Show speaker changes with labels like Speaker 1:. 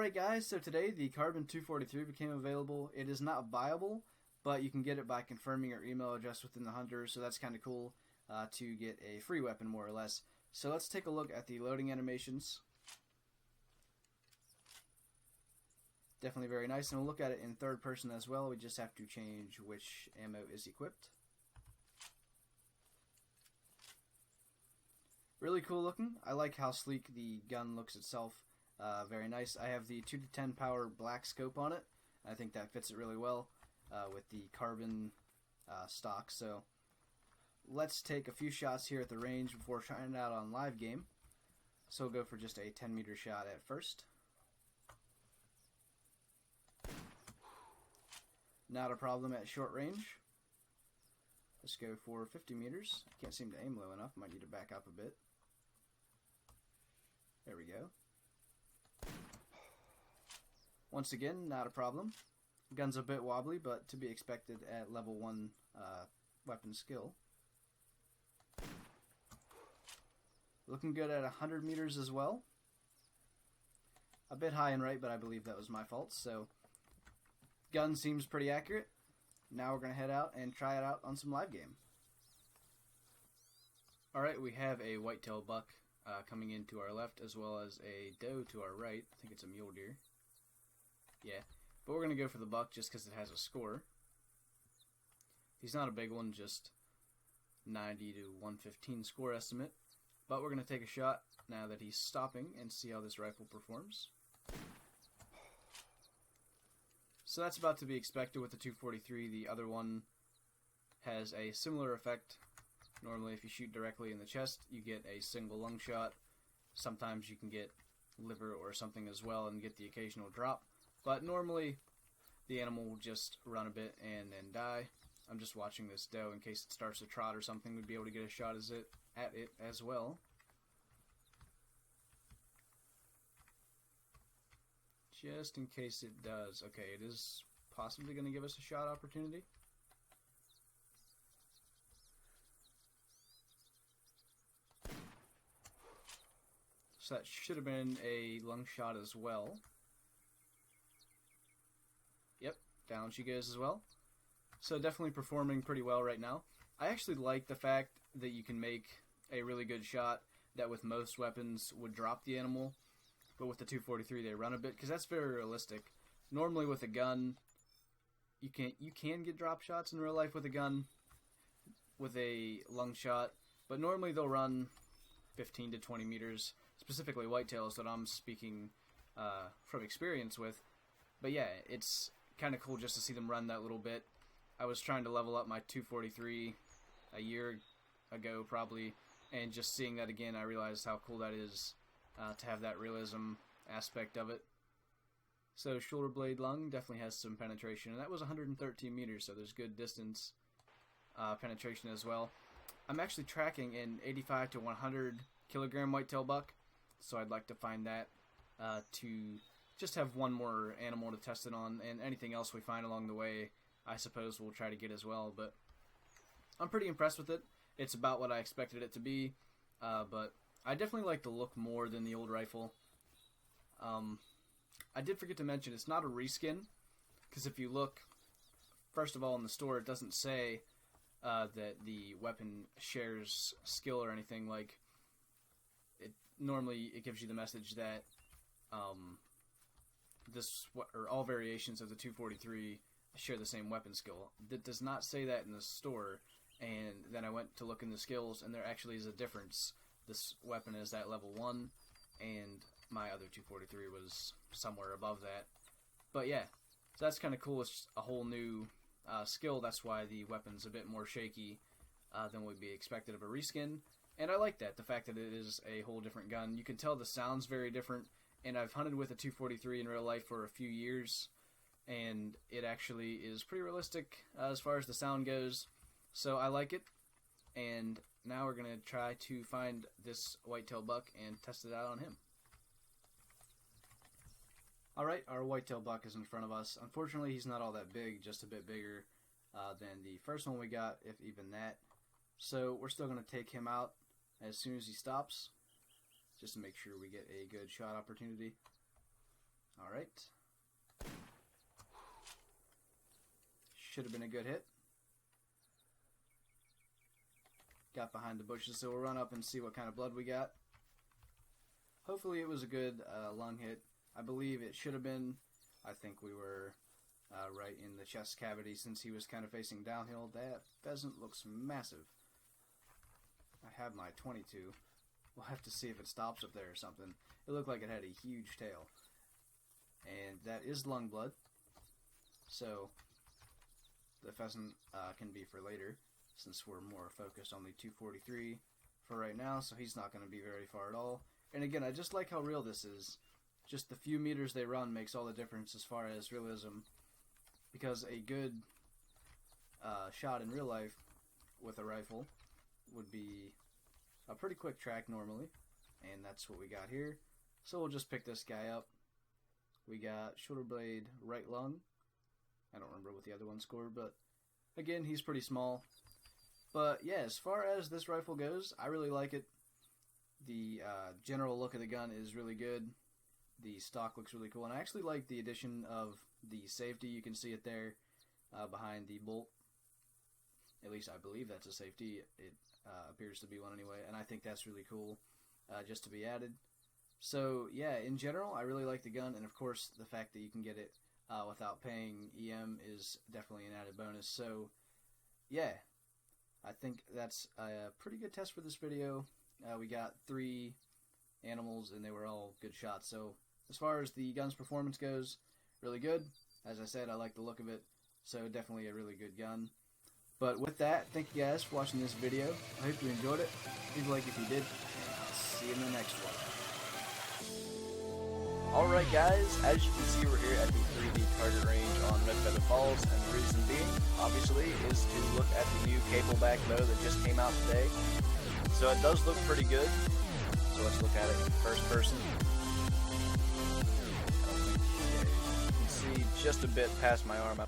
Speaker 1: Alright guys, so today the Carbon 243 became available. It is not viable, but you can get it by confirming your email address within the Hunter, so that's kind of cool to get a free weapon more or less. So let's take a look at the loading animations. Definitely very nice, and we'll look at it in third person as well. We just have to change which ammo is equipped. Really cool looking. I like how sleek the gun looks itself. Very nice. I have the 2 to 10 power black scope on it. I think that fits it really well with the carbon stock. So let's take a few shots here at the range before trying it out on live game. So we'll go for just a 10 meter shot at first. Not a problem at short range. Let's go for 50 meters. I can't seem to aim low enough. Might need to back up a bit. There we go. Once again, not a problem. Gun's a bit wobbly, but to be expected at level 1 weapon skill. Looking good at 100 meters as well. A bit high and right, but I believe that was my fault. So, gun seems pretty accurate. Now we're going to head out and try it out on some live game. Alright, we have a whitetail buck coming in to our left, as well as a doe to our right. I think it's a mule deer. Yeah, but we're going to go for the buck just because it has a score. He's not a big one, just 90 to 115 score estimate. But we're going to take a shot now that he's stopping and see how this rifle performs. So that's about to be expected with the 243. The other one has a similar effect. Normally if you shoot directly in the chest, you get a single lung shot. Sometimes you can get liver or something as well and get the occasional drop. But normally the animal will just run a bit and then die. I'm just watching this doe in case it starts to trot or something. We'd be able to get a shot at it as well. Just in case it does. Okay, it is possibly going to give us a shot opportunity. So that should have been a lung shot as well. Yep, down she goes as well. So definitely performing pretty well right now. I actually like the fact that you can make a really good shot that with most weapons would drop the animal, but with the 243 they run a bit, because that's very realistic. Normally with a gun, you can get drop shots in real life with a gun, with a lung shot, but normally they'll run 15 to 20 meters, specifically whitetails that I'm speaking from experience with. But yeah, it's kind of cool just to see them run that little bit. I was trying to level up my 243 a year ago probably, and just seeing that again, I realized how cool that is to have that realism aspect of it. So shoulder blade lung definitely has some penetration, and that was 113 meters, so there's good distance penetration as well. I'm actually tracking an 85 to 100 kilogram whitetail buck, so I'd like to find that to just have one more animal to test it on, and anything else we find along the way I suppose we'll try to get as well. But I'm pretty impressed with it. It's about what I expected it to be, but I definitely like the look more than the old rifle. I did forget to mention it's not a reskin, because if you look, first of all, in the store, it doesn't say that the weapon shares skill or anything. Like, normally it gives you the message that all variations of the 243 share the same weapon skill. That does not say that in the store, and then I went to look in the skills, and there actually is a difference. This weapon is at level 1, and my other 243 was somewhere above that. But yeah, so that's kind of cool. It's a whole new skill. That's why the weapon's a bit more shaky than would be expected of a reskin. And I like that, the fact that it is a whole different gun. You can tell the sound's very different, and I've hunted with a 243 in real life for a few years, and it actually is pretty realistic as far as the sound goes. So I like it, and now we're going to try to find this whitetail buck and test it out on him. Alright, our whitetail buck is in front of us. Unfortunately, he's not all that big, just a bit bigger than the first one we got, if even that. So we're still going to take him out as soon as he stops, just to make sure we get a good shot opportunity. Alright. Should have been a good hit. Got behind the bushes, so we'll run up and see what kind of blood we got. Hopefully it was a good lung hit. I believe it should have been. I think we were right in the chest cavity since he was kind of facing downhill. That pheasant looks massive. I have my 22. We'll have to see if it stops up there or something. It looked like it had a huge tail. And that is lung blood. So the pheasant can be for later, since we're more focused on the 243 for right now, so he's not going to be very far at all. And again, I just like how real this is. Just the few meters they run makes all the difference as far as realism, because a good shot in real life with a rifle would be a pretty quick track normally, and that's what we got here. So we'll just pick this guy up. We got shoulder blade, right lung. I don't remember what the other one scored, but again, he's pretty small. But yeah, as far as this rifle goes, I really like it. The general look of the gun is really good. The stock looks really cool, and I actually like the addition of the safety. You can see it there behind the bolt. At least I believe that's a safety. It appears to be one anyway, and I think that's really cool just to be added. So yeah, in general, I really like the gun, and of course the fact that you can get it without paying EM is definitely an added bonus. So yeah, I think that's a pretty good test for this video. We got 3 animals, and they were all good shots. So as far as the gun's performance goes, really good. As I said, I like the look of it, so definitely a really good gun. But with that, thank you guys for watching this video. I hope you enjoyed it. Leave a like if you did, and I'll see you in the next one.
Speaker 2: Alright guys, as you can see, we're here at the 3D target range on Red Feather Falls, and the reason being, obviously, is to look at the new cable-back bow that just came out today. So it does look pretty good. So let's look at it in first person. You can see just a bit past my arm.